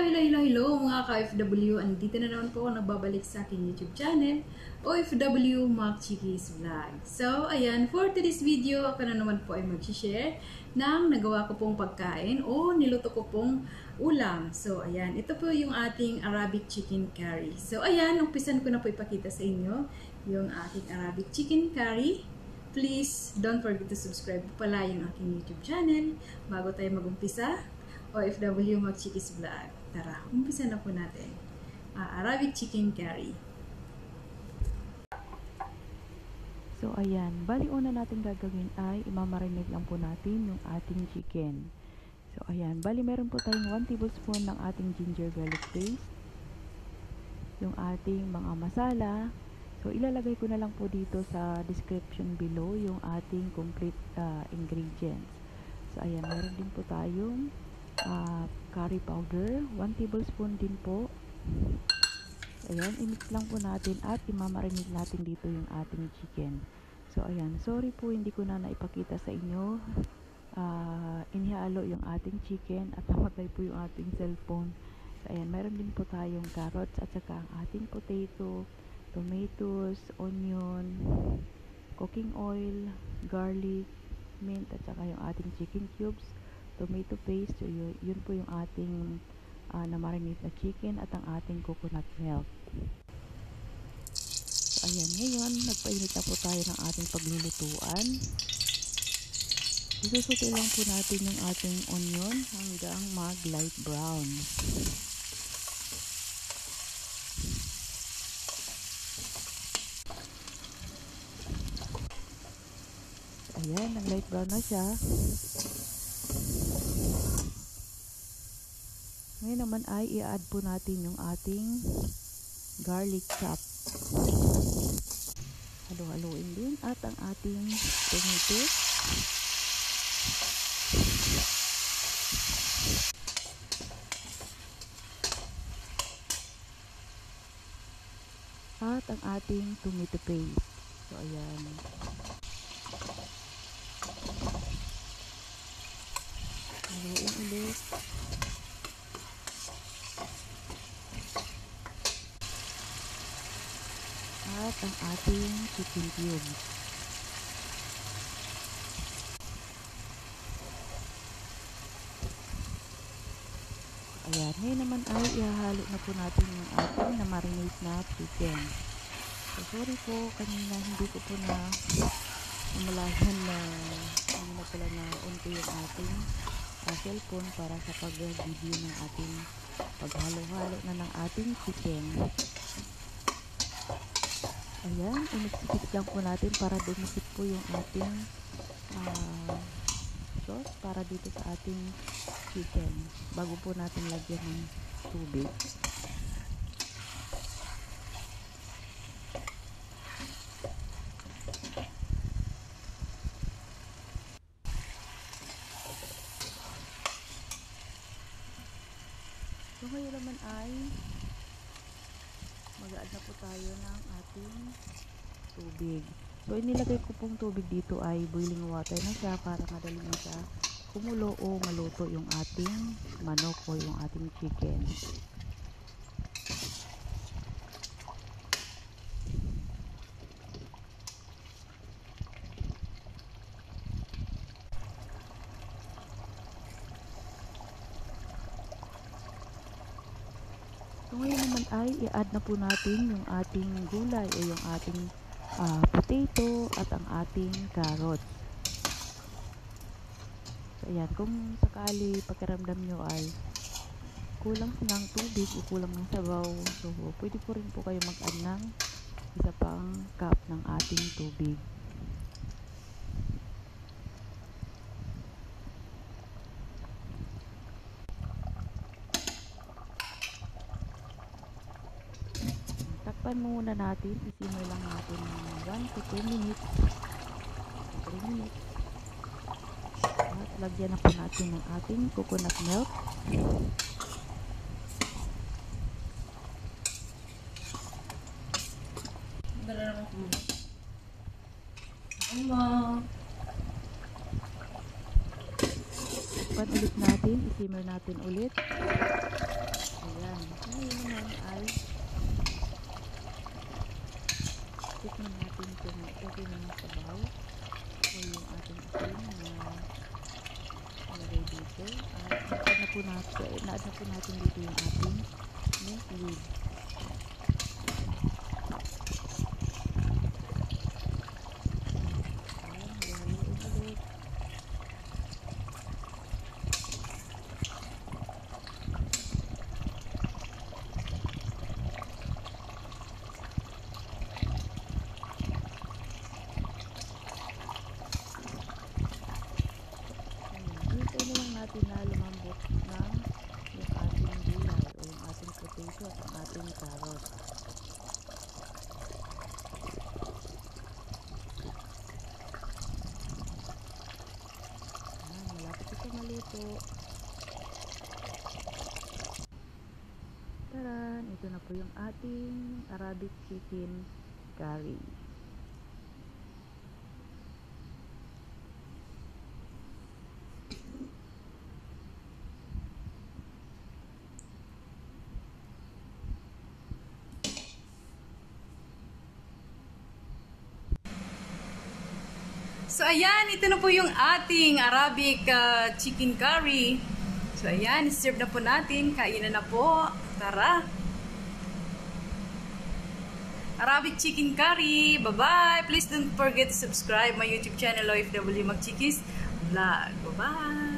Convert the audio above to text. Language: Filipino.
Hello mga ka-OFW. Andito na naman po ako nagbabalik sa aking YouTube channel, OFW Mac Chickies Vlog. So, ayan, for today's video, ako na naman po ay mag-share ng nagawa ko pong pagkain o niluto ko pong ulam. So, ayan, ito po yung ating Arabic chicken curry. So, ayan, umpisan ko na po ipakita sa inyo yung ating Arabic chicken curry. Please don't forget to subscribe pala yung aking YouTube channel bago tayo mag-umpisa. OFW Mac Chickies Vlog. Tara, umpisa na po natin. Arabic chicken curry. So ayan, bali una natin gagawin ay imamarinate lang po natin yung ating chicken. So ayan, bali meron po tayong 1 tablespoon ng ating ginger garlic paste, yung ating mga masala. So ilalagay ko na lang po dito sa description below yung ating complete ingredients. So ayan, meron din po tayong curry powder, 1 tablespoon din po. Ayan, i-mix lang po natin at imamarinate natin dito yung ating chicken. So ayan, sorry po hindi ko na naipakita sa inyo. Inihalo yung ating chicken at namatay po yung ating cellphone. So ayan, meron din po tayong carrots at saka ang ating potato, tomatoes, onion, cooking oil, garlic, mint at saka yung ating chicken cubes, tomato paste. So yun po yung ating na-marinate na chicken at ang ating coconut milk. So ayan, ngayon nagpainit na po tayo ng ating paglulutuan. Isusuti lang po natin yung ating onion hanggang mag light brown. Ayan, nag light brown na siya. Ngayon naman ay i-add po natin yung ating garlic chop. Halo-haloin din at ang ating tomato. At ang ating tomato paste. So ayan. Haluin ulit. At ang ating chicken cubes. Ayan, ngayon naman ay ihahalo na po natin yung ating na-marinate na chicken. So sorry po, kanina hindi ko po na umalahan na hindi na pala na on ko yung ating cellphone para sa pag-video ng ating paghalo-halo na ng ating chicken. Ayan, iniksikip lang po natin para dumikit po yung ating sauce para dito sa ating chicken bago po natin lagyan ng tubig. So ngayon naman ay mag-add na po tayo ng ating tubig. So inilagay ko pong tubig dito ay boiling water na siya para madali na siya kumulo o maluto yung ating manok o yung ating chicken. So ngayon naman ay i-add na po natin yung ating gulay o yung ating potato at ang ating carrots. So ayan, kung sakali pakiramdam nyo ay kulang ng tubig o kulang ng sabaw, so pwede po rin po kayo mag-add ng isa pang cup ng ating tubig. Takpan muna natin, isimmer lang natin ng 1 to 2 minutes, 3 minutes. At lagyan na po natin ng ating coconut milk. Takpan ulit natin, isimmer natin ulit. check na natin kung okay na ng sabaw o yung ating asin na nalagay dito. At na-add na po natin dito yung ating mint leaves. Natin na lumambot ng yung ating gulay o yung ating potato at ang ating carrot. Malapit ito maluto. Taran, ito na po yung ating Arabic chicken curry. So ayan, ito na po yung ating Arabic chicken curry. So ayan, serve na po natin. Kainan na po. Tara! Arabic chicken curry. Bye-bye! Please don't forget to subscribe my YouTube channel OFW Magchikis Vlog. Bye-bye!